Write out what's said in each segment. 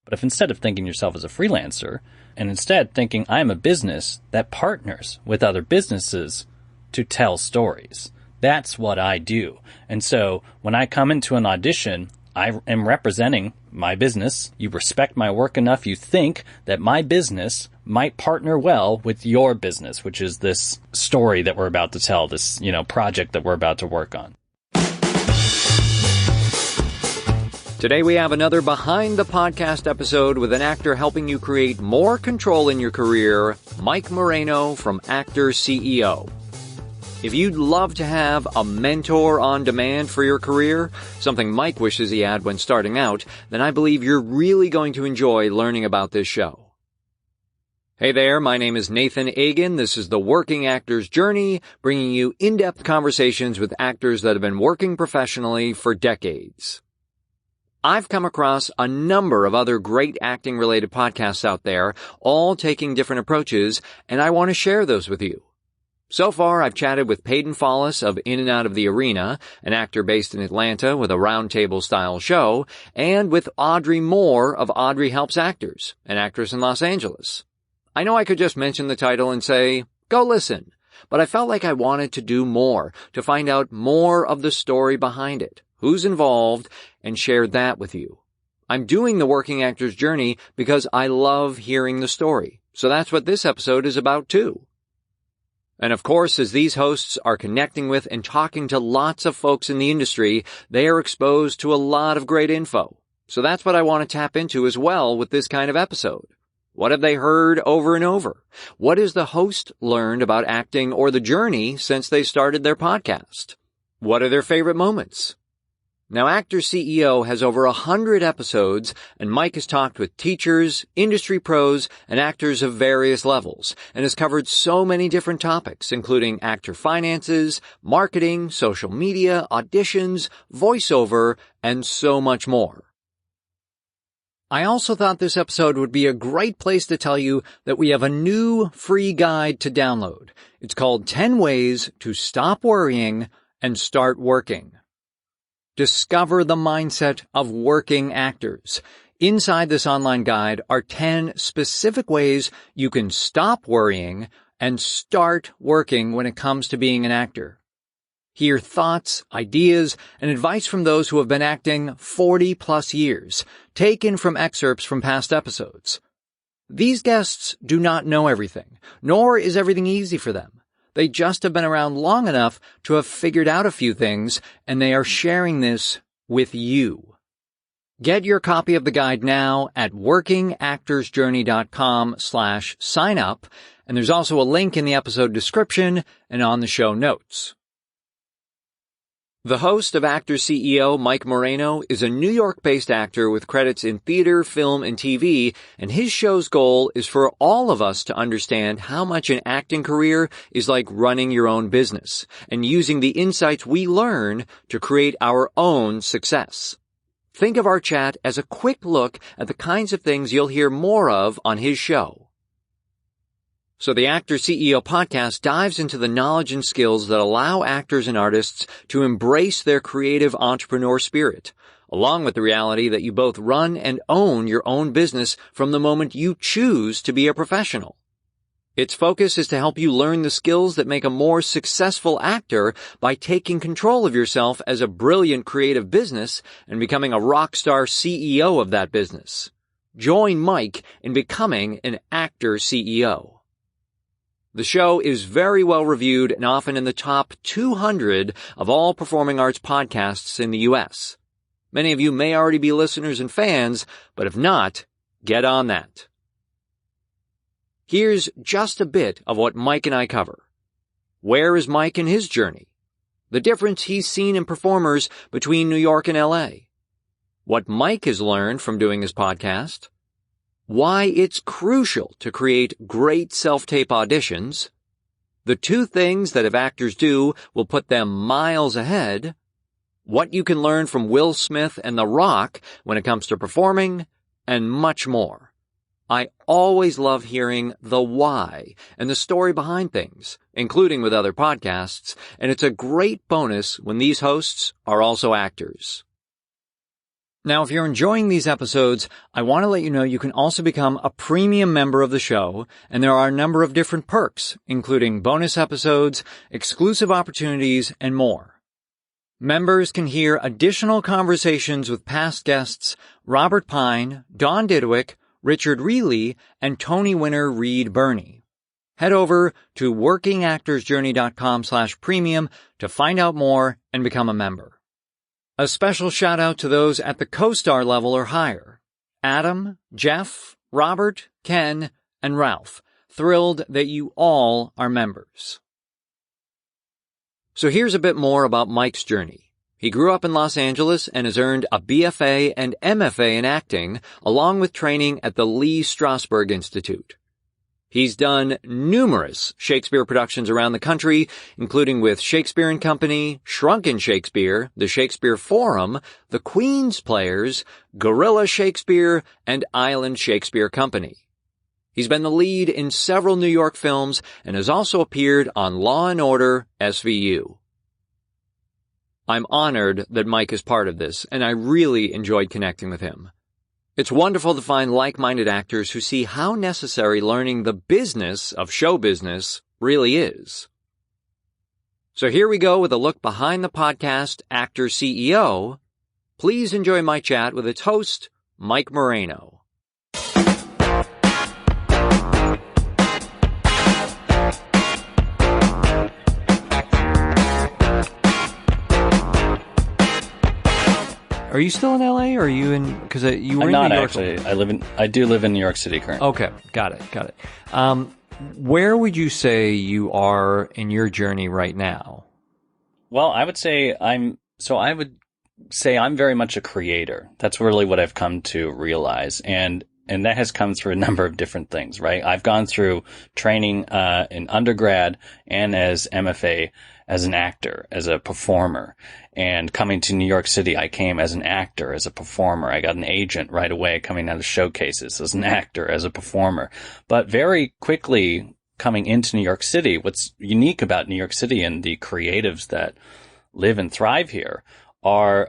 But if instead of thinking yourself as a freelancer, and instead thinking I'm a business that partners with other businesses to tell stories, that's what I do. And so when I come into an audition, I am representing my business. You respect my work enough, you think that my business might partner well with your business, which is this story that we're about to tell, this, project that we're about to work on. Today we have another Behind the Podcast episode with an actor helping you create more control in your career, Mike Moreno from Actor CEO. If you'd love to have a mentor on demand for your career, something Mike wishes he had when starting out, then I believe you're really going to enjoy learning about this show. Hey there, my name is Nathan Agan. This is the Working Actor's Journey, bringing you in-depth conversations with actors that have been working professionally for decades. I've come across a number of other great acting-related podcasts out there, all taking different approaches, and I want to share those with you. So far, I've chatted with Peyton Follis of In and Out of the Arena, an actor based in Atlanta with a roundtable-style show, and with Audrey Moore of Audrey Helps Actors, an actress in Los Angeles. I know I could just mention the title and say, go listen, but I felt like I wanted to do more, to find out more of the story behind it, who's involved, and share that with you. I'm doing the Working Actor's Journey because I love hearing the story, so that's what this episode is about too. And of course, as these hosts are connecting with and talking to lots of folks in the industry, they are exposed to a lot of great info. So that's what I want to tap into as well with this kind of episode. What have they heard over and over? What has the host learned about acting or the journey since they started their podcast? What are their favorite moments? Now, Actor CEO has over 100 episodes, and Mike has talked with teachers, industry pros, and actors of various levels, and has covered so many different topics, including actor finances, marketing, social media, auditions, voiceover, and so much more. I also thought this episode would be a great place to tell you that we have a new free guide to download. It's called 10 Ways to Stop Worrying and Start Working. Discover the mindset of working actors. Inside this online guide are 10 specific ways you can stop worrying and start working when it comes to being an actor. Hear thoughts, ideas, and advice from those who have been acting 40 plus years, taken from excerpts from past episodes. These guests do not know everything, nor is everything easy for them. They just have been around long enough to have figured out a few things, and they are sharing this with you. Get your copy of the guide now at workingactorsjourney.com/sign up, and there's also a link in the episode description and on the show notes. The host of Actor CEO, Mike Moreno, is a New York-based actor with credits in theater, film, and TV, and his show's goal is for all of us to understand how much an acting career is like running your own business, and using the insights we learn to create our own success. Think of our chat as a quick look at the kinds of things you'll hear more of on his show. So the Actor CEO podcast dives into the knowledge and skills that allow actors and artists to embrace their creative entrepreneur spirit, along with the reality that you both run and own your own business from the moment you choose to be a professional. Its focus is to help you learn the skills that make a more successful actor by taking control of yourself as a brilliant creative business and becoming a rockstar CEO of that business. Join Mike in becoming an Actor CEO. The show is very well reviewed and often in the top 200 of all performing arts podcasts in the U.S. Many of you may already be listeners and fans, but if not, get on that. Here's just a bit of what Mike and I cover. Where is Mike in his journey? The difference he's seen in performers between New York and L.A. What Mike has learned from doing his podcast. Why it's crucial to create great self-tape auditions, the 2 things that if actors do will put them miles ahead, what you can learn from Will Smith and The Rock when it comes to performing, and much more. I always love hearing the why and the story behind things, including with other podcasts, and it's a great bonus when these hosts are also actors. Now, if you're enjoying these episodes, I want to let you know you can also become a premium member of the show, and there are a number of different perks, including bonus episodes, exclusive opportunities, and more. Members can hear additional conversations with past guests Robert Pine, Don Didwick, Richard Reilly, and Tony winner Reed Birney. Head over to workingactorsjourney.com/premium to find out more and become a member. A special shout out to those at the co-star level or higher. Adam, Jeff, Robert, Ken, and Ralph. Thrilled that you all are members. So here's a bit more about Mike's journey. He grew up in Los Angeles and has earned a BFA and MFA in acting, along with training at the Lee Strasberg Institute. He's done numerous Shakespeare productions around the country, including with Shakespeare & Company, Shrunken Shakespeare, the Shakespeare Forum, the Queen's Players, Guerrilla Shakespeare, and Island Shakespeare Company. He's been the lead in several New York films and has also appeared on Law & Order SVU. I'm honored that Mike is part of this, and I really enjoyed connecting with him. It's wonderful to find like-minded actors who see how necessary learning the business of show business really is. So here we go with a look behind the podcast Actor CEO. Please enjoy my chat with its host, Mike Moreno. Are you still in LA, or are you in? Because you were I'm in New York. Actually. I do live in New York City currently. Okay, got it. Where would you say you are in your journey right now? Well, I would say I'm very much a creator. That's really what I've come to realize, and that has come through a number of different things. Right, I've gone through training in undergrad and as MFA as an actor, as a performer. And coming to New York City, I came as an actor, as a performer. I got an agent right away coming out of showcases as an actor, as a performer. But very quickly coming into New York City, what's unique about New York City and the creatives that live and thrive here are,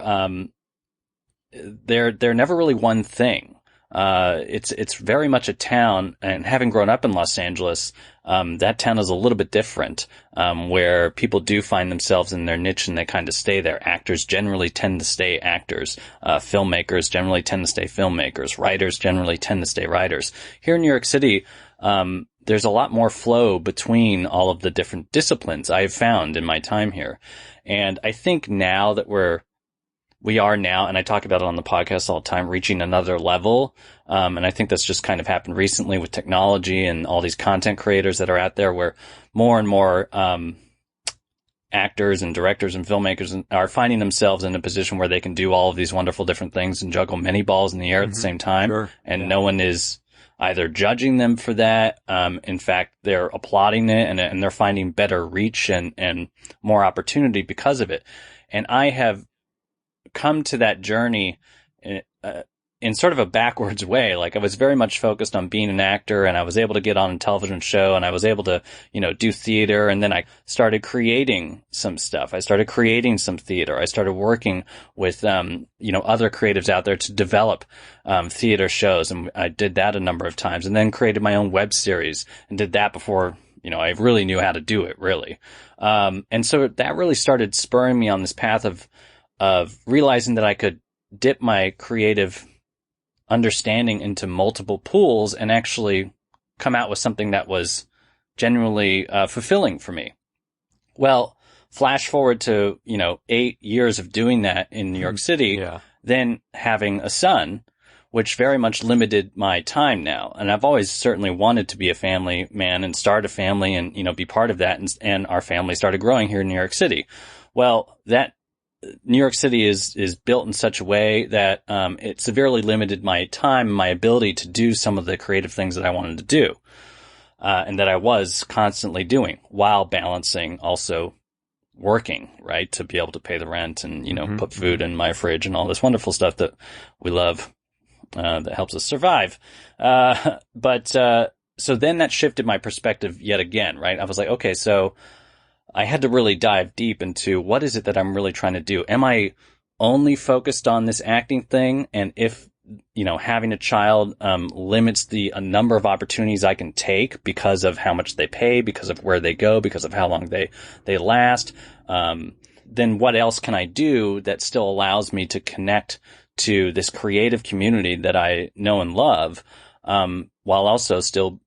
they're never really one thing. It's very much a town, and having grown up in Los Angeles, that town is a little bit different, where people do find themselves in their niche and they kind of stay there. Actors generally tend to stay actors. Filmmakers generally tend to stay filmmakers. Writers generally tend to stay writers. Here in New York City, there's a lot more flow between all of the different disciplines I've found in my time here. And I think now that we are now, and I talk about it on the podcast all the time, reaching another level. And I think that's just kind of happened recently with technology and all these content creators that are out there, where more and more actors and directors and filmmakers are finding themselves in a position where they can do all of these wonderful different things and juggle many balls in the air at the same time. Sure. And no one is either judging them for that. In fact, they're applauding it, and they're finding better reach and more opportunity because of it. And I have come to that journey in sort of a backwards way. Like, I was very much focused on being an actor, and I was able to get on a television show, and I was able to, do theater. And then I started creating some stuff. I started creating some theater. I started working with, other creatives out there to develop, theater shows. And I did that a number of times, and then created my own web series and did that before, I really knew how to do it, really. And so that really started spurring me on this path of realizing that I could dip my creative understanding into multiple pools and actually come out with something that was genuinely fulfilling for me. Well, flash forward to, 8 years of doing that in New York City, then having a son, which very much limited my time now. And I've always certainly wanted to be a family man and start a family and, be part of that. And our family started growing here in New York City. Well, that New York City is built in such a way that it severely limited my time, my ability to do some of the creative things that I wanted to do, and that I was constantly doing while balancing also working, right, to be able to pay the rent and put food in my fridge and all this wonderful stuff that we love that helps us survive. But so then that shifted my perspective yet again, right? I was like, okay, so I had to really dive deep into what is it that I'm really trying to do? Am I only focused on this acting thing, and if, having a child limits the number of opportunities I can take because of how much they pay, because of where they go, because of how long they last, then what else can I do that still allows me to connect to this creative community that I know and love, while also still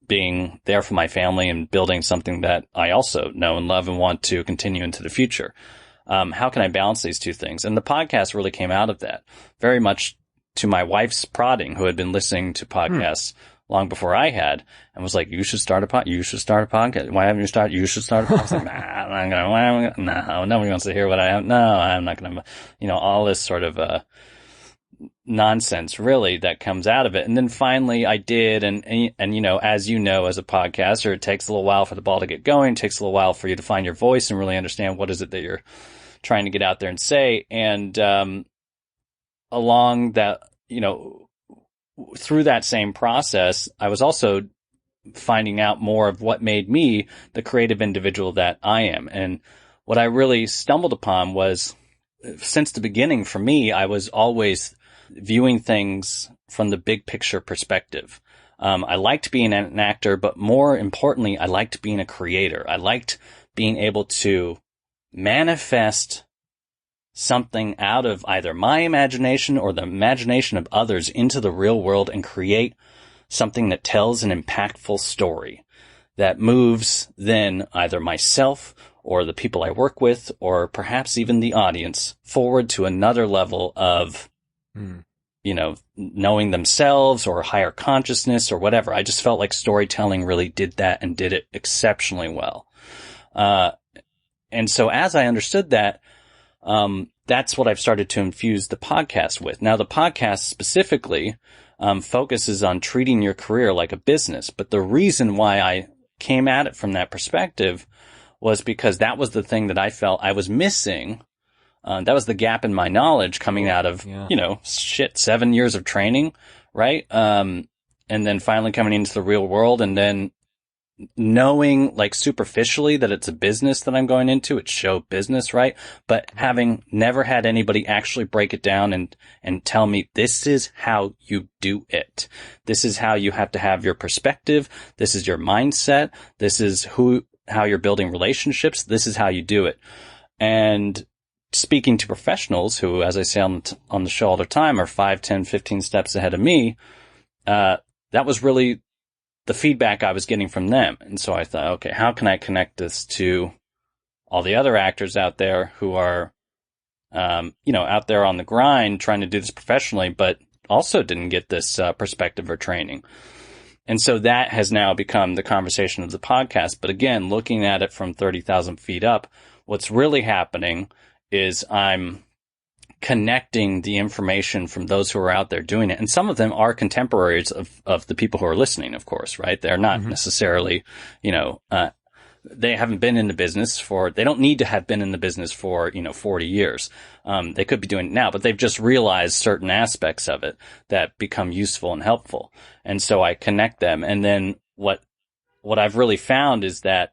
being there for my family and building something that I also know and love and want to continue into the future. How can I balance these two things? And the podcast really came out of that, very much to my wife's prodding, who had been listening to podcasts long before I had, and was like, you should start a podcast. Why haven't you started? You should start a podcast. I was like, no, nobody wants to hear what I have. No, I'm not going to, all this sort of, nonsense really that comes out of it. And then finally I did. And, as as a podcaster, it takes a little while for the ball to get going. It takes a little while for you to find your voice and really understand what is it that you're trying to get out there and say. And, along that, through that same process, I was also finding out more of what made me the creative individual that I am. And what I really stumbled upon was, since the beginning for me, I was always viewing things from the big picture perspective. I liked being an actor, but more importantly, I liked being a creator. I liked being able to manifest something out of either my imagination or the imagination of others into the real world and create something that tells an impactful story that moves then either myself or the people I work with, or perhaps even the audience, forward to another level of, knowing themselves or higher consciousness or whatever. I just felt like storytelling really did that and did it exceptionally well. And so as I understood that, that's what I've started to infuse the podcast with. Now, the podcast specifically focuses on treating your career like a business. But the reason why I came at it from that perspective was because that was the thing that I felt I was missing. That was the gap in my knowledge coming out of, 7 years of training, right? And then finally coming into the real world, and then knowing like superficially that it's a business that I'm going into, it's show business, right? But having never had anybody actually break it down and tell me, this is how you do it. This is how you have to have your perspective. This is your mindset. This is how you're building relationships. This is how you do it. And speaking to professionals who, as I say on the show all the time, are 5, 10, 15 steps ahead of me, that was really the feedback I was getting from them. And so I thought, okay, how can I connect this to all the other actors out there who are, out there on the grind trying to do this professionally, but also didn't get this perspective or training. And so that has now become the conversation of the podcast. But again, looking at it from 30,000 feet up, what's really happening is I'm connecting the information from those who are out there doing it. And some of them are contemporaries of the people who are listening, of course, right? They're not necessarily, they haven't been in the business they don't need to have been in the business for, 40 years. They could be doing it now, but they've just realized certain aspects of it that become useful and helpful. And so I connect them. And then what I've really found is that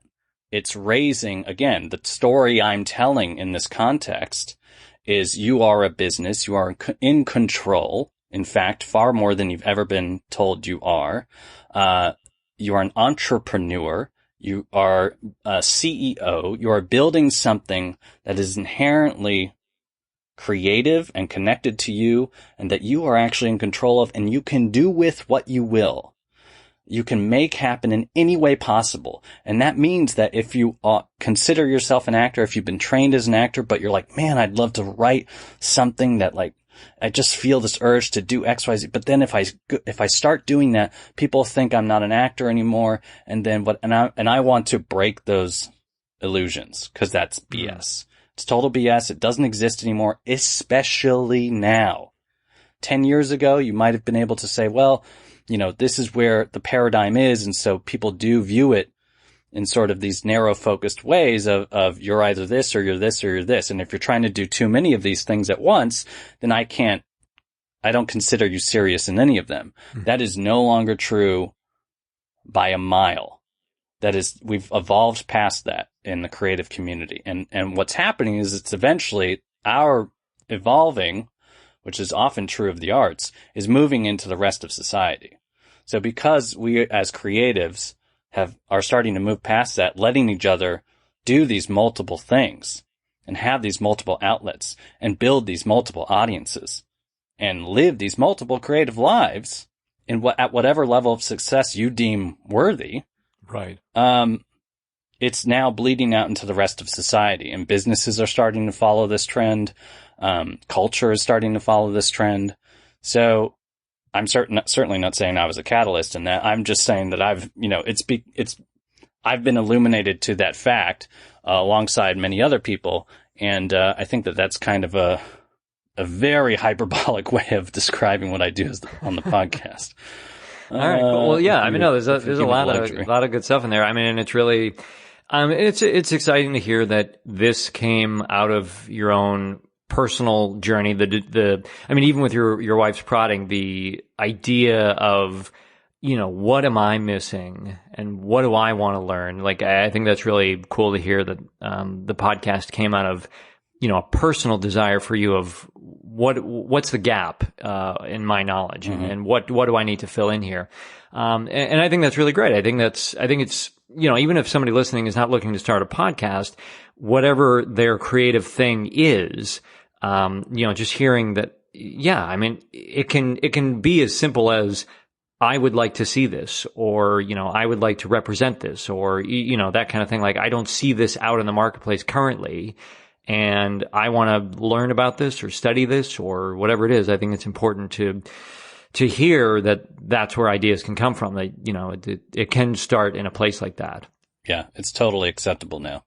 it's raising, again, the story I'm telling in this context is you are a business. You are in control. In fact, far more than you've ever been told you are. You are an entrepreneur. You are a CEO. You are building something that is inherently creative and connected to you, and that you are actually in control of, and you can do with what you will. You can make happen in any way possible. And that means that if you consider yourself an actor, if you've been trained as an actor, but you're like, man, I'd love to write something that I just feel this urge to do X, Y, Z. But then if I start doing that, people think I'm not an actor anymore. And then I want to break those illusions, because that's BS. It's total BS. It doesn't exist anymore, especially now. 10 years ago, you might have been able to say, well, this is where the paradigm is. And so people do view it in sort of these narrow focused ways of you're either this or you're this or you're this. And if you're trying to do too many of these things at once, then I don't consider you serious in any of them. That is no longer true by a mile. We've evolved past that in the creative community. And what's happening is it's eventually our evolving, which is often true of the arts, is moving into the rest of society. So because we as creatives are starting to move past that, letting each other do these multiple things and have these multiple outlets and build these multiple audiences and live these multiple creative lives at whatever level of success you deem worthy. Right. It's now bleeding out into the rest of society, and businesses are starting to follow this trend. Culture is starting to follow this trend. So I'm certainly not saying I was a catalyst in that. I'm just saying that I've been illuminated to that fact alongside many other people, and I think that that's kind of a very hyperbolic way of describing what I do on the podcast. All right. Cool. Well, yeah. I mean, no, there's a lot of good stuff in there. I mean, and it's really, it's exciting to hear that this came out of your own personal journey. I mean, even with your wife's prodding, the idea of, what am I missing and what do I want to learn? Like, I think that's really cool to hear that, the podcast came out of, a personal desire for you of what's the gap, in my knowledge, mm-hmm. and what do I need to fill in here? And I think that's really great. I think it's, even if somebody listening is not looking to start a podcast, whatever their creative thing is, just hearing that, yeah, I mean, it can be as simple as, I would like to see this, or, I would like to represent this, or, that kind of thing. Like, I don't see this out in the marketplace currently, and I want to learn about this or study this or whatever it is. I think it's important to hear that that's where ideas can come from, that, it can start in a place like that. Yeah, it's totally acceptable now.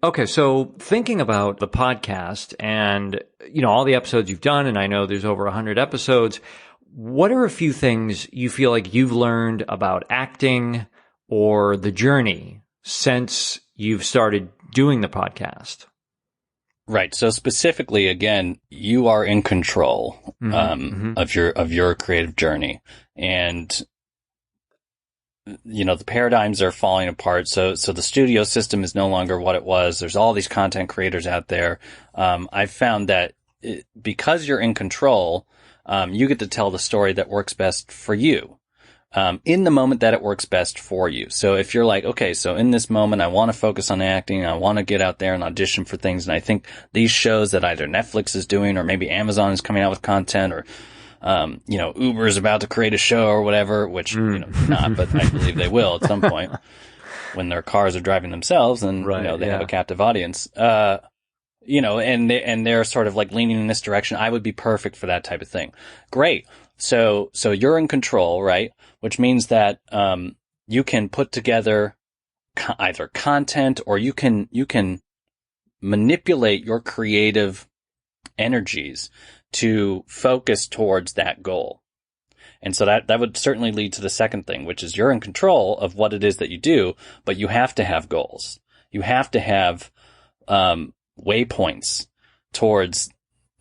Okay, so thinking about the podcast and, all the episodes you've done, and I know there's over 100 episodes, what are a few things you feel like you've learned about acting or the journey since you've started doing the podcast? Right. So specifically, again, you are in control, mm-hmm. Of your creative journey, and, the paradigms are falling apart. So the studio system is no longer what it was. There's all these content creators out there. I've found that because you're in control, you get to tell the story that works best for you. In the moment that it works best for you. So if you're like, okay, so in this moment, I want to focus on acting. I want to get out there and audition for things. And I think these shows that either Netflix is doing or maybe Amazon is coming out with content, or, Uber is about to create a show or whatever, which, not, but I believe they will at some point when their cars are driving themselves and, right, they have a captive audience. And they're sort of like leaning in this direction. I would be perfect for that type of thing. Great. So you're in control, right? Which means that, you can put together either content, or you can manipulate your creative energies to focus towards that goal. And so that would certainly lead to the second thing, which is you're in control of what it is that you do, but you have to have goals. You have to have, waypoints towards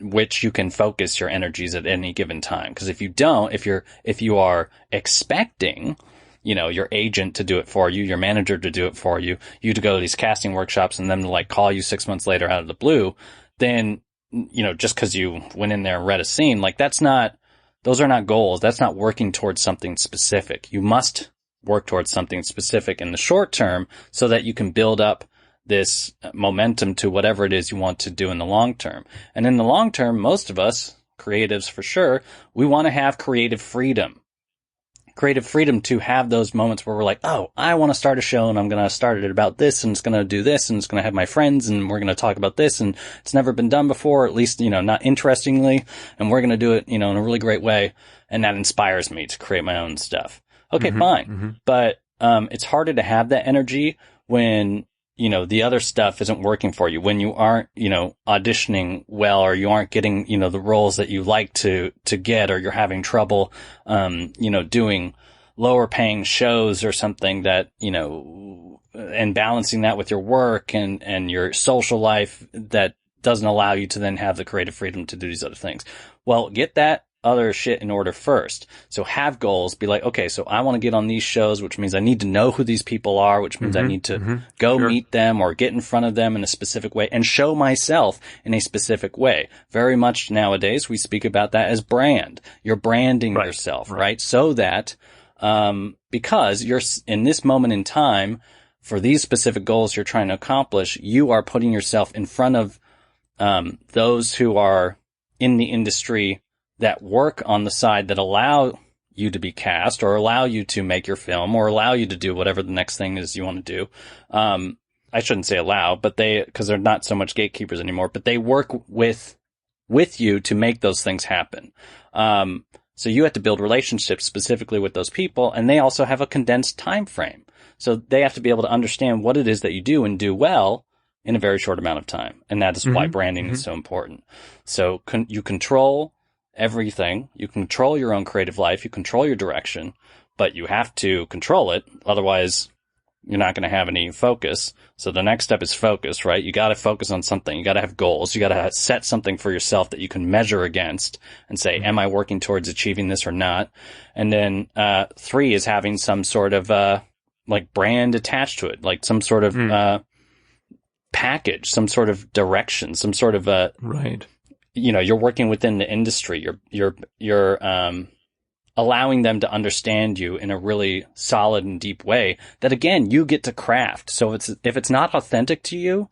which you can focus your energies at any given time. Because if you don't, if you are expecting, your agent to do it for you, your manager to do it for you, you to go to these casting workshops and them to like call you 6 months later out of the blue, then, just because you went in there and read a scene, like those are not goals. That's not working towards something specific. You must work towards something specific in the short term so that you can build up this momentum to whatever it is you want to do in the long term. And in the long term, most of us, creatives for sure, we want to have creative freedom. Creative freedom to have those moments where we're like, oh, I want to start a show and I'm going to start it about this and it's going to do this and it's going to have my friends and we're going to talk about this and it's never been done before, at least, not interestingly, and we're going to do it, in a really great way. And that inspires me to create my own stuff. Okay, mm-hmm, fine. Mm-hmm. But, it's harder to have that energy when, the other stuff isn't working for you, when you aren't, auditioning well, or you aren't getting, the roles that you like to get, or you're having trouble, doing lower paying shows or something that, and balancing that with your work and your social life that doesn't allow you to then have the creative freedom to do these other things. Well, get that other shit in order first. So have goals, be like, okay, so I want to get on these shows, which means I need to know who these people are, which means I need to go meet them or get in front of them in a specific way and show myself in a specific way. Very much nowadays, we speak about that as brand. You're branding yourself, right? So that, because you're in this moment in time for these specific goals you're trying to accomplish, you are putting yourself in front of, those who are in the industry that work on the side that allow you to be cast or allow you to make your film or allow you to do whatever the next thing is you want to do. I shouldn't say allow, but because they're not so much gatekeepers anymore, but they work with you to make those things happen. So you have to build relationships specifically with those people, and they also have a condensed time frame. So they have to be able to understand what it is that you do and do well in a very short amount of time. And that is why branding is so important. So you control everything. You control your own creative life. You control your direction, but you have to control it. Otherwise, you're not going to have any focus. So the next step is focus, right? You got to focus on something. You got to have goals. You got to set something for yourself that you can measure against and say, am I working towards achieving this or not? And then, 3 is having some sort of, like brand attached to it, like some sort of, package, some sort of direction, some sort of, right. You're working within the industry. You're allowing them to understand you in a really solid and deep way that, again, you get to craft. So if it's not authentic to you,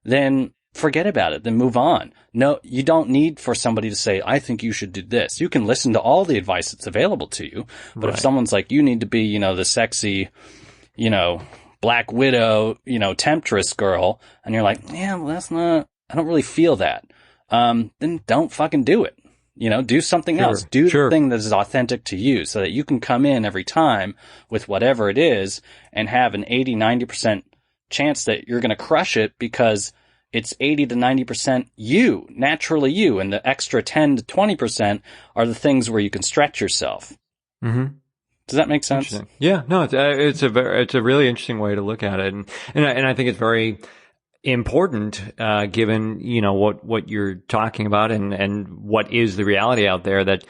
then forget about it. Then move on. No, you don't need for somebody to say, I think you should do this. You can listen to all the advice that's available to you. But if someone's like, you need to be, the sexy, Black Widow, temptress girl, and you're like, yeah, well, I don't really feel that. Then don't fucking do it. Do something else. Do the thing that is authentic to you so that you can come in every time with whatever it is and have an 80, 90% chance that you're going to crush it because it's 80 to 90% you, naturally you, and the extra 10 to 20% are the things where you can stretch yourself. Mm-hmm. Does that make sense? Yeah, no, it's a really interesting way to look at it. And I think it's very important, given, what you're talking about and what is the reality out there that,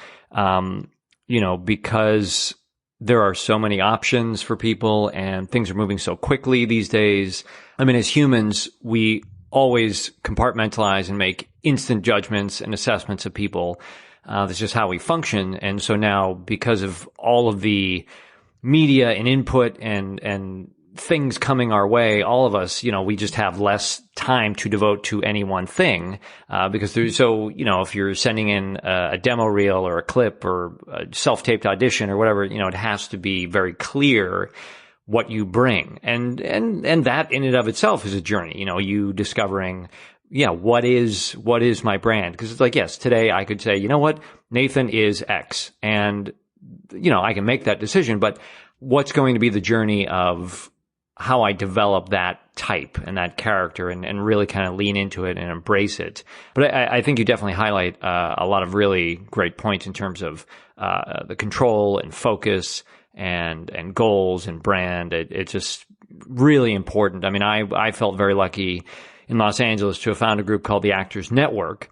because there are so many options for people and things are moving so quickly these days. I mean, as humans, we always compartmentalize and make instant judgments and assessments of people. That's just how we function. And so now, because of all of the media and input and things coming our way, all of us, we just have less time to devote to any one thing, because if you're sending in a demo reel or a clip or a self-taped audition or whatever, it has to be very clear what you bring. And that in and of itself is a journey, you discovering, what is my brand? Because it's like, yes, today I could say, you know what, Nathan is X, and, I can make that decision, but what's going to be the journey of how I develop that type and that character and really kind of lean into it and embrace it. But I think you definitely highlight a lot of really great points in terms of the control and focus and goals and brand. It's just really important. I mean, I felt very lucky in Los Angeles to have found a group called the Actors Network,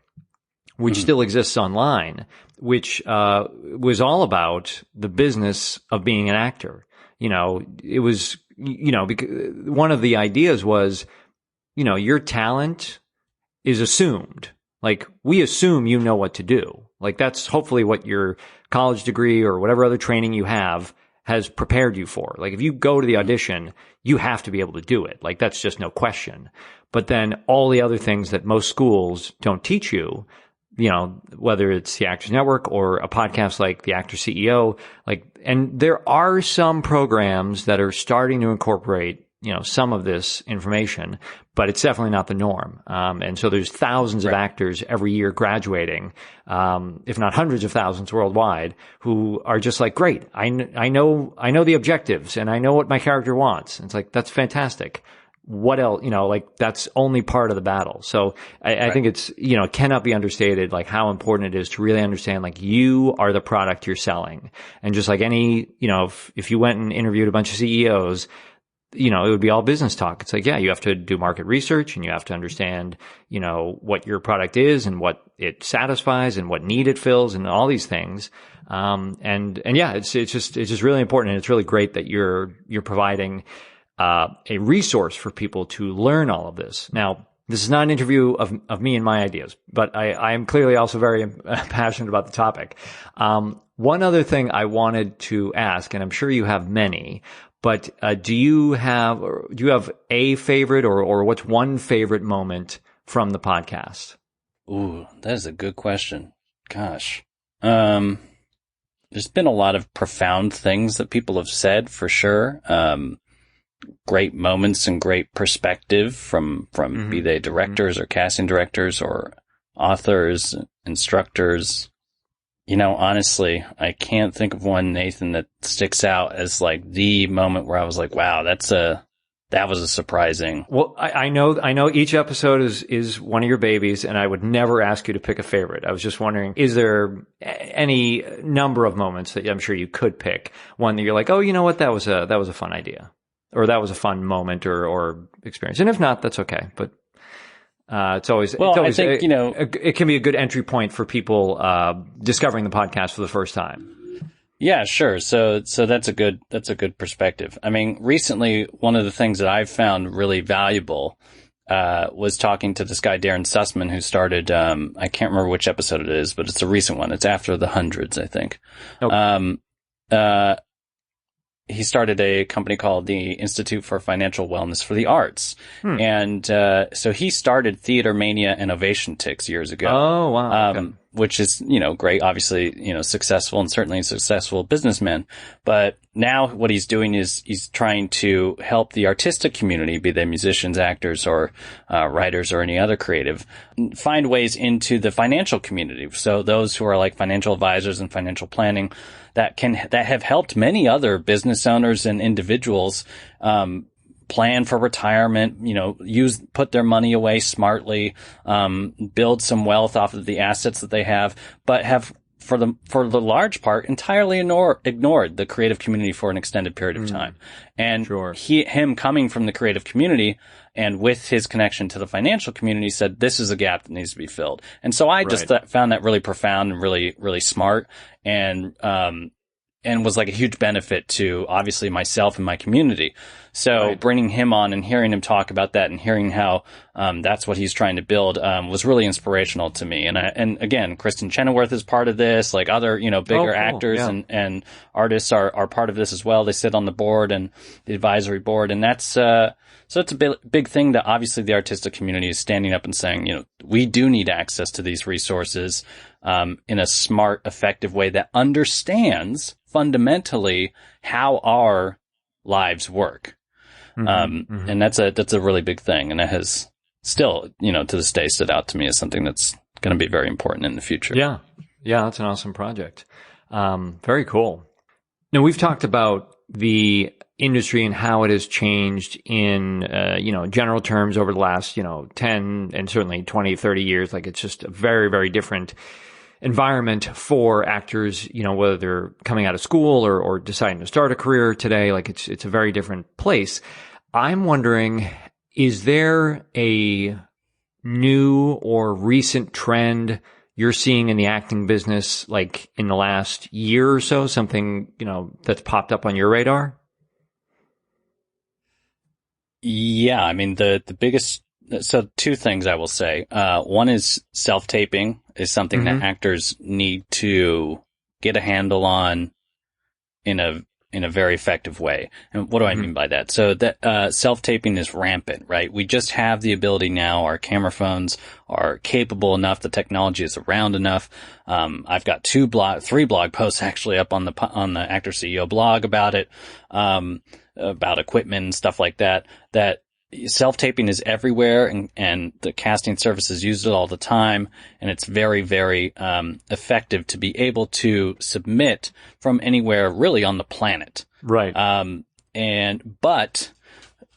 which still exists online, which was all about the business of being an actor. It was, because one of the ideas was, your talent is assumed. Like, we assume you know what to do. Like, that's hopefully what your college degree or whatever other training you have has prepared you for. Like, if you go to the audition, you have to be able to do it. Like, that's just no question. But then all the other things that most schools don't teach you, whether it's the Actors Network or a podcast like the Actor CEO, and there are some programs that are starting to incorporate, some of this information, but it's definitely not the norm. And so there's thousands of actors every year graduating, if not hundreds of thousands worldwide, who are just like, great, I know the objectives and I know what my character wants. And it's like, that's fantastic. What else, that's only part of the battle. So I think it's, it cannot be understated, how important it is to really understand, you are the product you're selling. And just like any, if you went and interviewed a bunch of CEOs, you know, it would be all business talk. It's like, yeah, you have to do market research and you have to understand, you know, what your product is and what it satisfies and what need it fills and all these things. And yeah, it's just really important. And it's really great that you're providing, a resource for people to learn all of this. Now, this is not an interview of me and my ideas, but I am clearly also very passionate about the topic. One other thing I wanted to ask, and I'm sure you have many, but do you have a favorite or what's one favorite moment from the podcast? Ooh, that is a good question. Gosh. There's been a lot of profound things that people have said for sure. Great moments and great perspective from be they directors or casting directors or authors, instructors. You know, honestly, I can't think of one, Nathan, that sticks out as like the moment where I was like, wow, that was a surprising. Well, I know each episode is one of your babies, and I would never ask you to pick a favorite. I was just wondering, is there any number of moments that I'm sure you could pick one that you're like, oh, you know what, that was a fun idea, or that was a fun moment or experience, and if not, that's okay. But I think, you know, it can be a good entry point for people discovering the podcast for the first time. Yeah, sure. So that's a good perspective. I mean, recently, one of the things that I've found really valuable was talking to this guy, Darren Sussman, who started, I can't remember which episode it is, but it's a recent one. It's after the hundreds, I think. Okay. He started a company called the Institute for Financial Wellness for the Arts. And so he started Theater Mania and Ovation Ticks years ago. Oh, wow. Okay. Which is, you know, great, obviously, you know, successful and certainly a successful businessman. But now what he's doing is he's trying to help the artistic community, be they musicians, actors, or writers, or any other creative, find ways into the financial community. So those who are like financial advisors and financial planning that have helped many other business owners and individuals, plan for retirement, you know, put their money away smartly, build some wealth off of the assets that they have, but have, for the large part, entirely ignored the creative community for an extended period of time. And sure. Him coming from the creative community and with his connection to the financial community said, this is a gap that needs to be filled. And so I just found that really profound and really, really smart. And was like a huge benefit to obviously myself and my community. So bringing him on and hearing him talk about that and hearing how that's what he's trying to build was really inspirational to me. And again, Kristen Chenoweth is part of this. Like other, you know, bigger actors and artists are part of this as well. They sit on the board and the advisory board, and that's so it's a big thing that obviously the artistic community is standing up and saying, you know, we do need access to these resources in a smart, effective way that understands fundamentally how our lives work. And that's a really big thing. And it has still, you know, to this day stood out to me as something that's going to be very important in the future. Yeah. Yeah. That's an awesome project. Very cool. Now, we've talked about the industry and how it has changed in, you know, general terms over the last, you know, 10 and certainly 20, 30 years. Like it's just a very, very different environment for actors, you know, whether they're coming out of school or deciding to start a career today. Like it's a very different place. I'm wondering, is there a new or recent trend you're seeing in the acting business, like in the last year or so, something, you know, that's popped up on your radar? Yeah. I mean, the biggest, so two things I will say. One is self-taping is something that actors need to get a handle on in a very effective way. And what do I mean by that? So that, self-taping is rampant, right? We just have the ability now. Our camera phones are capable enough. The technology is around enough. I've got three blog posts actually up on the Actor CEO blog about it, about equipment and stuff like that self-taping is everywhere, and the casting services use it all the time, and it's very, very effective to be able to submit from anywhere really on the planet. Right. But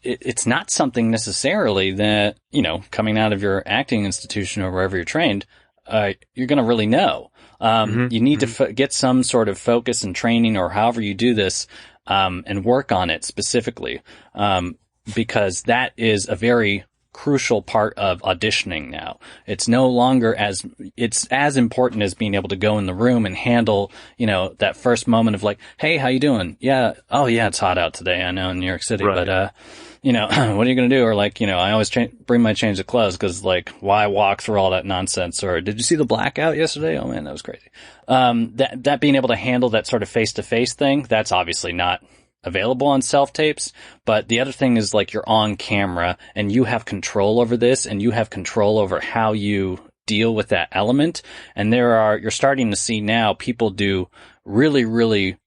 it's not something necessarily that, you know, coming out of your acting institution or wherever you're trained, you're going to really know. You need to get some sort of focus and training, or however you do this, and work on it specifically, because that is a very crucial part of auditioning now. It's no longer it's as important as being able to go in the room and handle, that first moment of like, hey, how you doing? Yeah. Oh yeah, it's hot out today. I know in New York City, Right. but, what are you going to do? Or like, I always bring my change of clothes because like, why walk through all that nonsense? Or did you see the blackout yesterday? Oh man, that was crazy. That being able to handle that sort of face to face thing, that's obviously not available on self-tapes. But the other thing is like you're on camera and you have control over this and you have control over how you deal with that element. And you're starting to see now people do really, really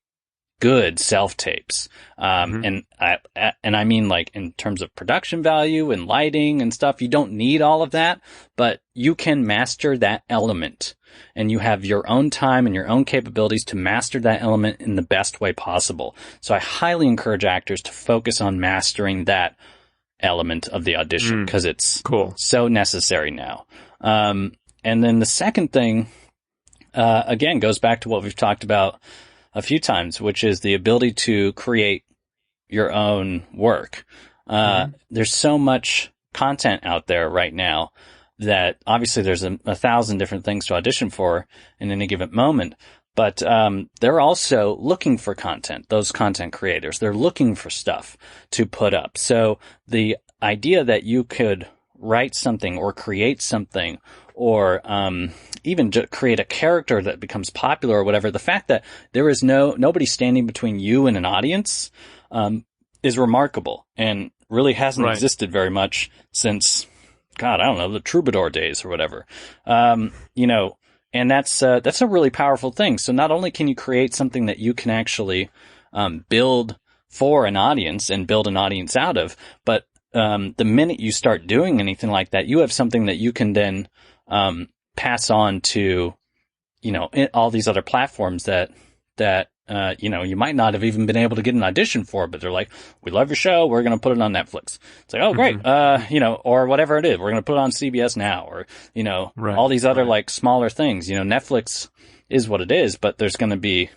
good self-tapes. And I mean like in terms of production value and lighting and stuff, you don't need all of that, but you can master that element. And you have your own time and your own capabilities to master that element in the best way possible. So I highly encourage actors to focus on mastering that element of the audition because it's so necessary now. And then the second thing, again, goes back to what we've talked about a few times, which is the ability to create your own work. There's so much content out there right now that obviously there's a 1,000 different things to audition for in any given moment, but they're also looking for content. Those content creators, they're looking for stuff to put up. So the idea that you could write something or create something or even create a character that becomes popular or whatever, the fact that there is nobody standing between you and an audience is remarkable and really hasn't existed very much since, God, I don't know, the troubadour days or whatever. And that's a really powerful thing. So not only can you create something that you can actually build for an audience and build an audience out of, but the minute you start doing anything like that, you have something that you can then pass on to, all these other platforms that you might not have even been able to get an audition for, but they're like, we love your show. We're going to put it on Netflix. It's like, oh, great. Or whatever it is. We're going to put it on CBS Now or, all these other like smaller things. Netflix is what it is, but there's going to be,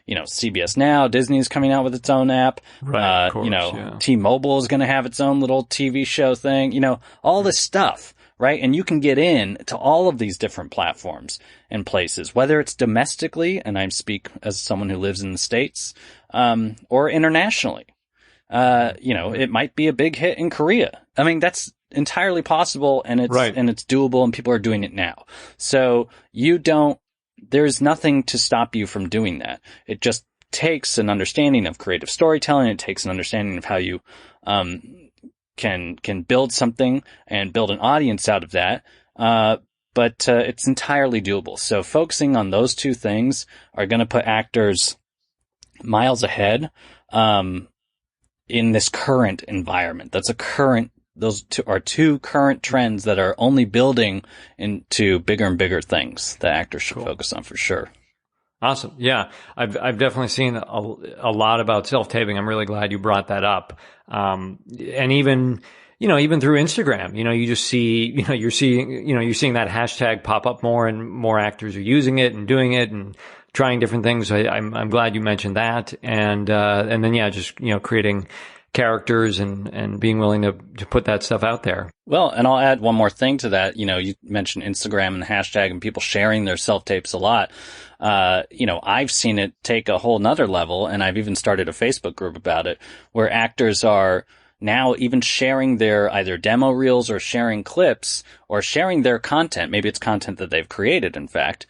CBS Now, Disney's coming out with its own app. Right, of course, T-Mobile is going to have its own little TV show thing, all this stuff. Right. And you can get in to all of these different platforms and places, whether it's domestically, and I speak as someone who lives in the States, or internationally. It might be a big hit in Korea. I mean, that's entirely possible and it's doable and people are doing it now. So there's nothing to stop you from doing that. It just takes an understanding of creative storytelling. It takes an understanding of how you, can build something and build an audience out of that. But it's entirely doable. So focusing on those two things are going to put actors miles ahead, in this current environment. Those are two current trends that are only building into bigger and bigger things that actors should focus on for sure. Awesome. Yeah. I've definitely seen a lot about self-taping. I'm really glad you brought that up. And even through Instagram, you just see, you're seeing that hashtag pop up more and more actors are using it and doing it and trying different things. I'm glad you mentioned that. And then, just, creating characters and being willing to put that stuff out there. Well, and I'll add one more thing to that. You mentioned Instagram and the hashtag and people sharing their self-tapes a lot. I've seen it take a whole nother level, and I've even started a Facebook group about it where actors are now even sharing their either demo reels or sharing clips or sharing their content. Maybe it's content that they've created, in fact,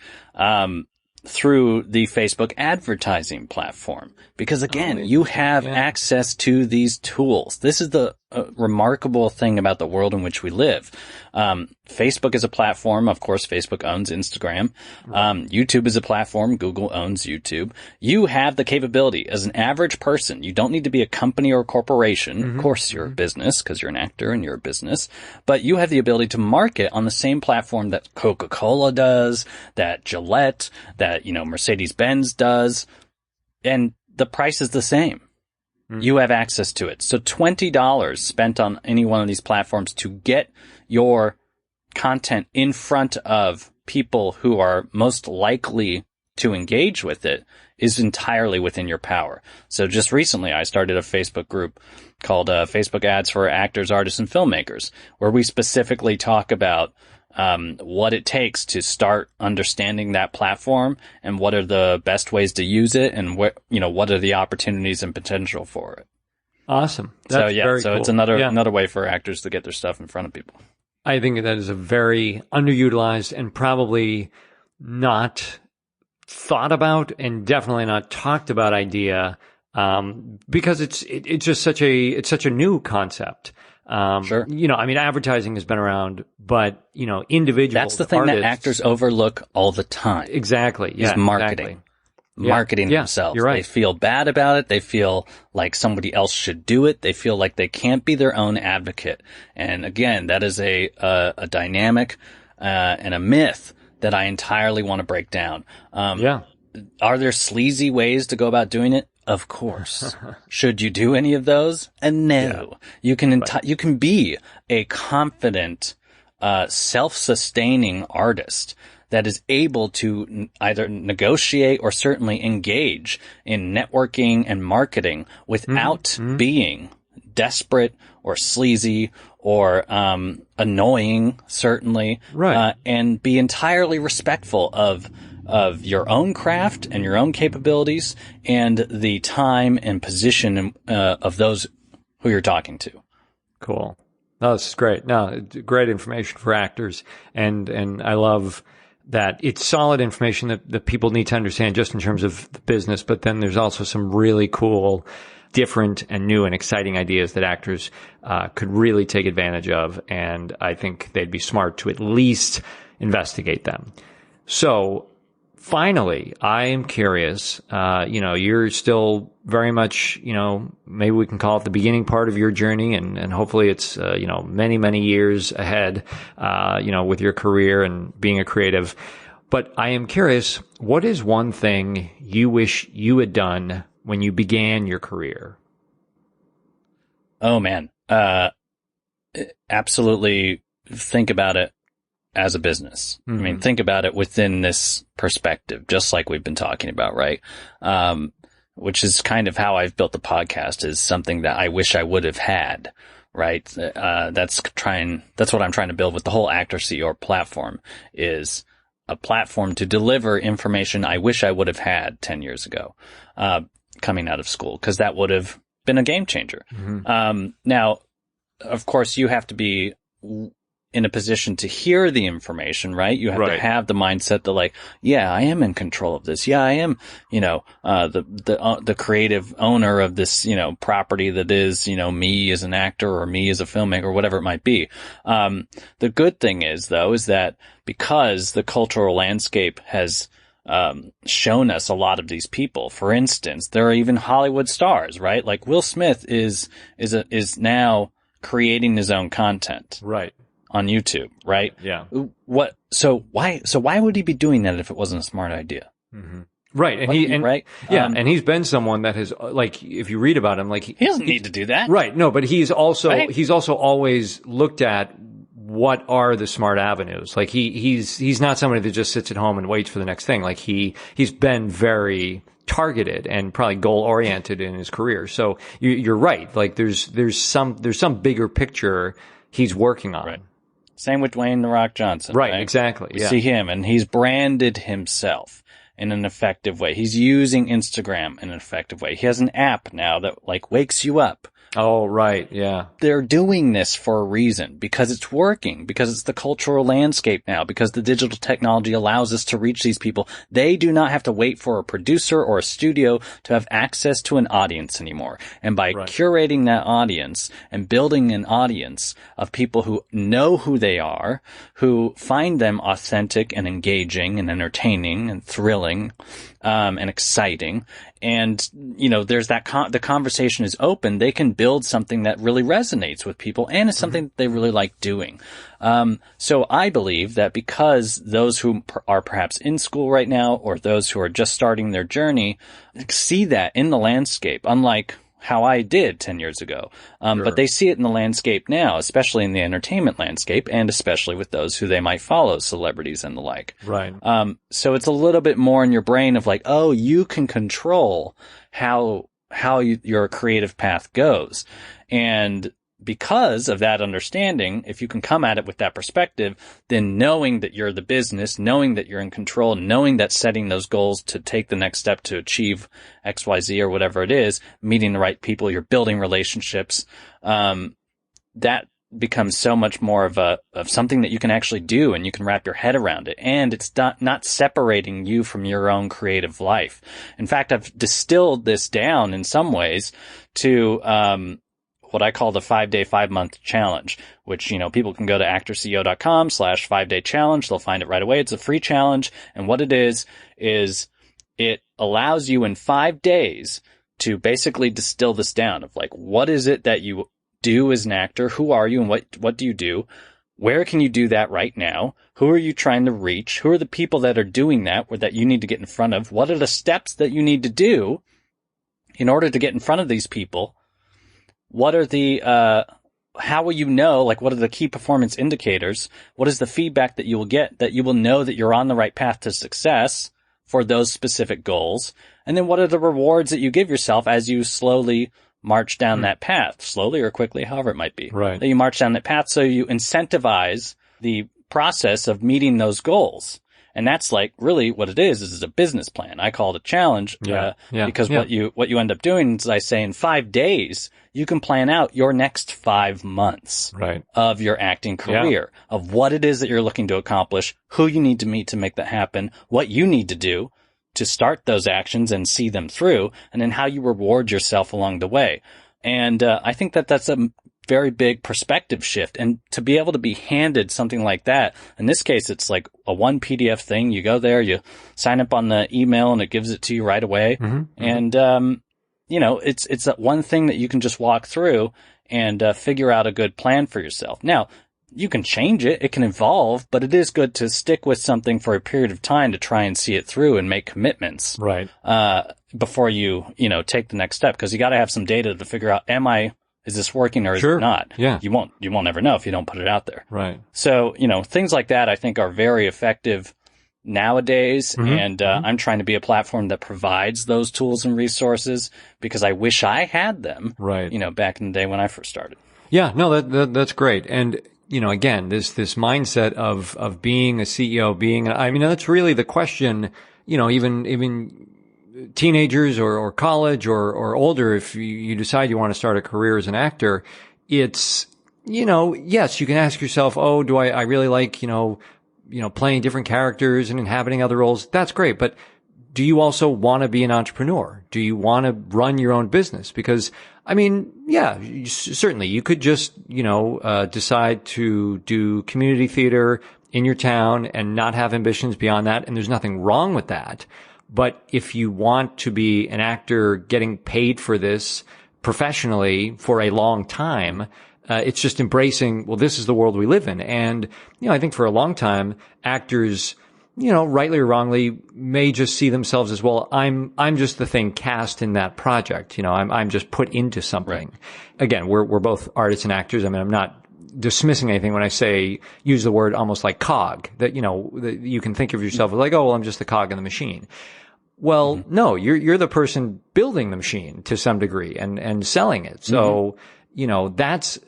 through the Facebook advertising platform. Because again, you have access to these tools. This is the remarkable thing about the world in which we live. Facebook is a platform. Of course, Facebook owns Instagram. YouTube is a platform. Google owns YouTube. You have the capability as an average person. You don't need to be a company or a corporation. Of course, you're a business because you're an actor and you're a business, but you have the ability to market on the same platform that Coca-Cola does, that Gillette, that, Mercedes-Benz does. And the price is the same. You have access to it. So $20 spent on any one of these platforms to get your content in front of people who are most likely to engage with it is entirely within your power. So just recently, I started a Facebook group called Facebook Ads for Actors, Artists, and Filmmakers, where we specifically talk about what it takes to start understanding that platform and what are the best ways to use it and what are the opportunities and potential for it. Awesome. That's very cool. It's another way for actors to get their stuff in front of people. I think that is a very underutilized and probably not thought about and definitely not talked about idea, because it's just such a new concept. Sure. Advertising has been around, but, individuals. That's the thing that actors overlook all the time. Exactly. Yeah. Is marketing. Exactly. Marketing themselves. You're right. They feel bad about it. They feel like somebody else should do it. They feel like they can't be their own advocate. And again, that is a dynamic, and a myth that I entirely want to break down. Are there sleazy ways to go about doing it? Of course. Should you do any of those? No. You can be a confident, self-sustaining artist that is able to either negotiate or certainly engage in networking and marketing without being desperate or sleazy or annoying, certainly, and be entirely respectful of your own craft and your own capabilities and the time and position of those who you're talking to. Cool. No, this is great. No, great information for actors, and I love that it's solid information that people need to understand just in terms of the business, but then there's also some really cool, different and new and exciting ideas that actors could really take advantage of, and I think they'd be smart to at least investigate them. So finally, I am curious, you're still very much, maybe we can call it the beginning part of your journey, and hopefully it's, many, many years ahead, with your career and being a creative. But I am curious, what is one thing you wish you had done when you began your career? Oh, man. Absolutely think about it as a business. I mean, think about it within this perspective, just like we've been talking about, right? Which is kind of how I've built the podcast, is something that I wish I would have had, right? That's what I'm trying to build with the whole Actor CEO platform, is a platform to deliver information I wish I would have had 10 years ago, coming out of school, because that would have been a game changer. Now, of course, you have to be in a position to hear the information, right? You have to have the mindset that, like, yeah, I am in control of this. Yeah, I am, the creative owner of this, property that is, me as an actor or me as a filmmaker or whatever it might be. The good thing is, though, is that because the cultural landscape has shown us a lot of these people. For instance, there are even Hollywood stars, right? Like Will Smith is now creating his own content. Right. On YouTube, right? Yeah. So why would he be doing that if it wasn't a smart idea? Right. And he's been someone that has, like, if you read about him, like, he doesn't need to do that. Right. No, but he's also always looked at what are the smart avenues. Like he's not somebody that just sits at home and waits for the next thing. Like he's been very targeted and probably goal oriented in his career. So you're right. Like there's some bigger picture he's working on. Right. Same with Dwayne "The Rock" Johnson. Right, exactly. You see him, and he's branded himself in an effective way. He's using Instagram in an effective way. He has an app now that, like, wakes you up. Oh, right. Yeah. They're doing this for a reason, because it's working, because it's the cultural landscape now, because the digital technology allows us to reach these people. They do not have to wait for a producer or a studio to have access to an audience anymore. And by curating that audience and building an audience of people who know who they are, who find them authentic and engaging and entertaining and thrilling, and exciting. And, there's that, the conversation is open. They can build something that really resonates with people and is something that they really like doing. So I believe that because those who are perhaps in school right now, or those who are just starting their journey, see that in the landscape, unlike how I did 10 years ago. Sure. But they see it in the landscape now, especially in the entertainment landscape, and especially with those who they might follow, celebrities and the like. Right. So it's a little bit more in your brain of like, oh, you can control how your creative path goes. And because of that understanding, if you can come at it with that perspective, then knowing that you're the business, knowing that you're in control, knowing that setting those goals to take the next step to achieve XYZ or whatever it is, meeting the right people, you're building relationships, that becomes so much more of something that you can actually do, and you can wrap your head around it. And it's not separating you from your own creative life. In fact, I've distilled this down in some ways to, what I call the 5-day, 5-month challenge, which, people can go to actorceo.com/5-day challenge. They'll find it right away. It's a free challenge. And what it is it allows you in 5 days to basically distill this down of like, what is it that you do as an actor? Who are you and what do you do? Where can you do that right now? Who are you trying to reach? Who are the people that are doing that or that you need to get in front of? What are the steps that you need to do in order to get in front of these people? What are the, how will you know, like, what are the key performance indicators? What is the feedback that you will get that you will know that you're on the right path to success for those specific goals? And then what are the rewards that you give yourself as you slowly march down that path, slowly or quickly, however it might be. Right. That you march down that path so you incentivize the process of meeting those goals. And that's like really what it is a business plan. I call it a challenge, because what you end up doing is I say in 5 days, you can plan out your next 5 months of your acting career, of what it is that you're looking to accomplish, who you need to meet to make that happen, what you need to do to start those actions and see them through, and then how you reward yourself along the way. And I think that that's a very big perspective shift. And to be able to be handed something like that, in this case, it's like a one PDF thing. You go there, you sign up on the email, and it gives it to you right away. And, it's that one thing that you can just walk through and figure out a good plan for yourself. Now, you can change it. It can evolve, but it is good to stick with something for a period of time to try and see it through and make commitments. Before you, take the next step. Cause you got to have some data to figure out, is this working or is it not? You won't ever know if you don't put it out there. So, things like that I think are very effective nowadays. And, I'm trying to be a platform that provides those tools and resources because I wish I had them, back in the day when I first started. Yeah, no, that's great. And, again, this mindset of being a CEO, that's really the question, even teenagers or college or older, if you decide you want to start a career as an actor, it's, yes, you can ask yourself, oh, do I really like, playing different characters and inhabiting other roles? That's great. But do you also want to be an entrepreneur? Do you want to run your own business? Because, certainly you could just, decide to do community theater in your town and not have ambitions beyond that. And there's nothing wrong with that. But if you want to be an actor getting paid for this professionally for a long time, it's just embracing, well, this is the world we live in. And, I think for a long time, actors, rightly or wrongly, may just see themselves as, well, I'm just the thing cast in that project. I'm just put into something. Again, we're both artists and actors. I'm not dismissing anything when I say use the word almost like cog, that, that you can think of yourself as like, oh, well, I'm just the cog in the machine. Well, no, you're the person building the machine to some degree and selling it. So, that's,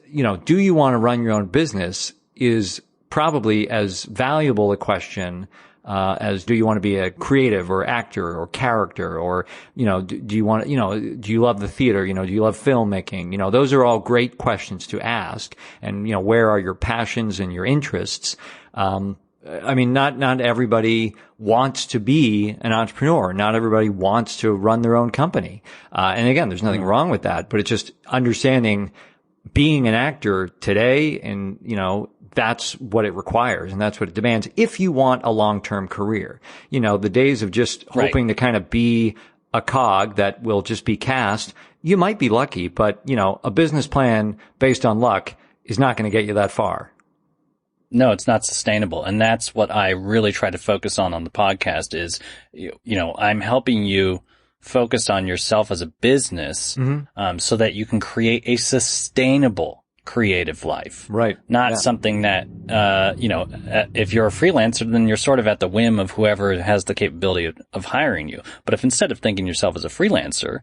do you want to run your own business is probably as valuable a question as do you want to be a creative or actor or character or, do you want to, do you love the theater? Do you love filmmaking? Those are all great questions to ask. And, where are your passions and your interests? Not everybody wants to be an entrepreneur. Not everybody wants to run their own company. And again, there's nothing wrong with that, but it's just understanding being an actor today and, that's what it requires and that's what it demands if you want a long-term career. The days of just hoping to kind of be a cog that will just be cast, you might be lucky, but, a business plan based on luck is not going to get you that far. No, it's not sustainable. And that's what I really try to focus on the podcast is, I'm helping you focused on yourself as a business, so that you can create a sustainable creative life. Right. Not something that, if you're a freelancer, then you're sort of at the whim of whoever has the capability of hiring you. But if instead of thinking yourself as a freelancer,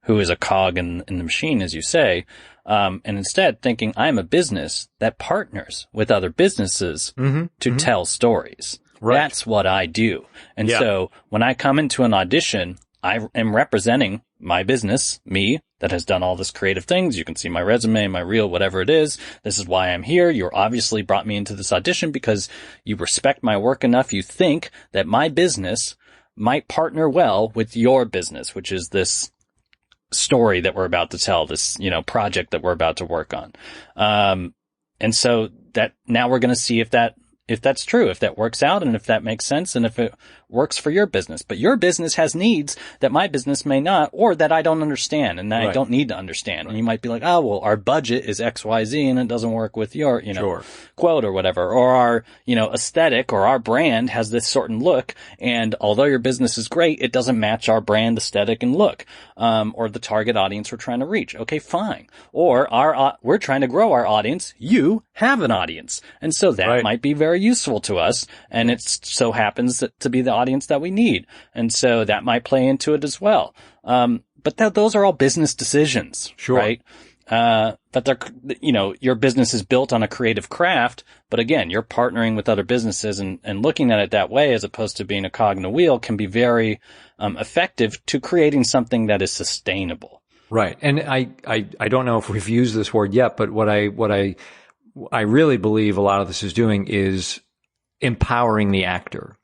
who is a cog in the machine, as you say, and instead thinking I'm a business that partners with other businesses to tell stories. Right. That's what I do. And so when I come into an audition, I am representing my business, me, that has done all this creative things. You can see my resume, my reel, whatever it is. This is why I'm here. You obviously brought me into this audition because you respect my work enough. You think that my business might partner well with your business, which is this story that we're about to tell, this, project that we're about to work on. And so that now we're going to see if that's true, if that works out and if that makes sense and if it works for your business. But your business has needs that my business may not, or that I don't understand and that I don't need to understand. And you might be like, oh, well, our budget is XYZ and it doesn't work with your, quote or whatever. Or our, aesthetic or our brand has this certain look. And although your business is great, it doesn't match our brand aesthetic and look, or the target audience we're trying to reach. Okay, fine. Or we're trying to grow our audience. You have an audience. And so that might be very useful to us. And it so happens to be the audience that we need. And so that might play into it as well. But those are all business decisions, right? But they're, your business is built on a creative craft. But again, you're partnering with other businesses and looking at it that way, as opposed to being a cog in a wheel, can be very, effective to creating something that is sustainable. Right. And I don't know if we've used this word yet, but what I really believe a lot of this is doing is empowering the actor.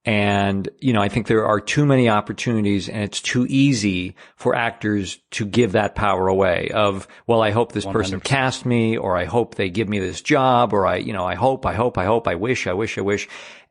And, I think there are too many opportunities and it's too easy for actors to give that power away of, well, I hope this 100%. Person cast me, or I hope they give me this job, or I hope, I wish.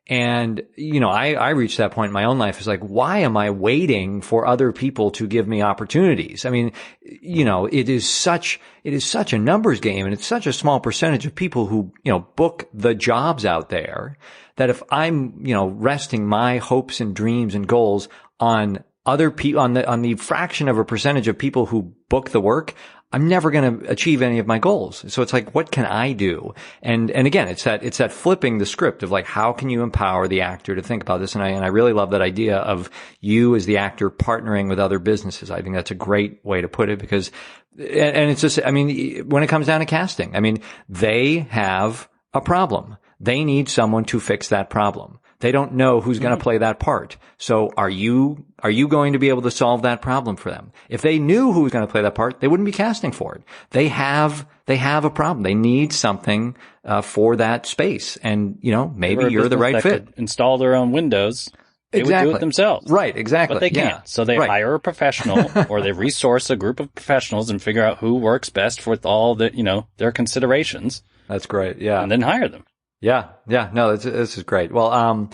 And, I reached that point in my own life. It's like, why am I waiting for other people to give me opportunities? I mean, it is such a numbers game, and it's such a small percentage of people who, book the jobs out there, that if I'm, resting my hopes and dreams and goals on other people, on the fraction of a percentage of people who book the work, I'm never going to achieve any of my goals. So it's like, what can I do? And again, it's that flipping the script of like, how can you empower the actor to think about this? And I really love that idea of you as the actor partnering with other businesses. I think that's a great way to put it, because, and it's just, when it comes down to casting, they have a problem. They need someone to fix that problem. They don't know who's going to play that part. So are you going to be able to solve that problem for them? If they knew who was going to play that part, they wouldn't be casting for it. They have a problem. They need something, for that space. And, maybe you're the right fit. Could install their own windows. They would do it themselves. Right, exactly. But they can't. So they hire a professional or they resource a group of professionals and figure out who works best with all the, their considerations. That's great. Yeah. And then hire them. Yeah. No, this is great. Well,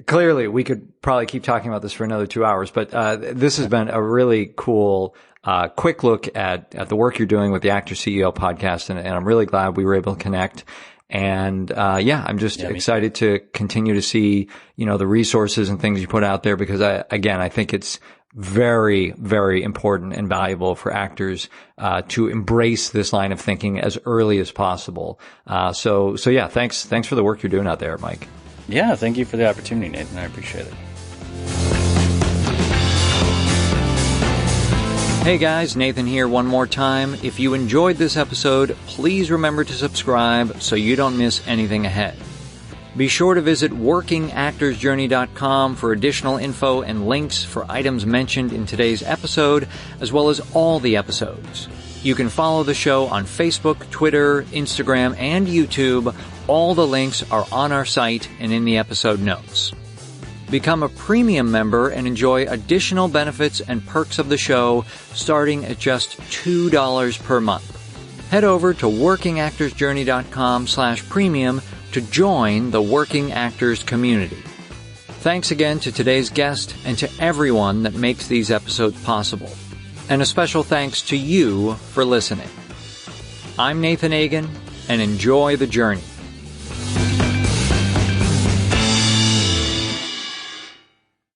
clearly we could probably keep talking about this for another 2 hours, but, this has been a really cool, quick look at the work you're doing with the Actor CEO podcast. And I'm really glad we were able to connect. And, I'm just excited to continue to see, the resources and things you put out there, because I think it's very, very important and valuable for actors, to embrace this line of thinking as early as possible. So thanks for the work you're doing out there, Mike. Yeah. Thank you for the opportunity, Nathan. I appreciate it. Hey guys, Nathan here one more time. If you enjoyed this episode, please remember to subscribe so you don't miss anything ahead. Be sure to visit workingactorsjourney.com for additional info and links for items mentioned in today's episode, as well as all the episodes. You can follow the show on Facebook, Twitter, Instagram, and YouTube. All the links are on our site and in the episode notes. Become a premium member and enjoy additional benefits and perks of the show starting at just $2 per month. Head over to workingactorsjourney.com/premium to join the Working Actors community. Thanks again to today's guest and to everyone that makes these episodes possible. And a special thanks to you for listening. I'm Nathan Agan, and enjoy the journey.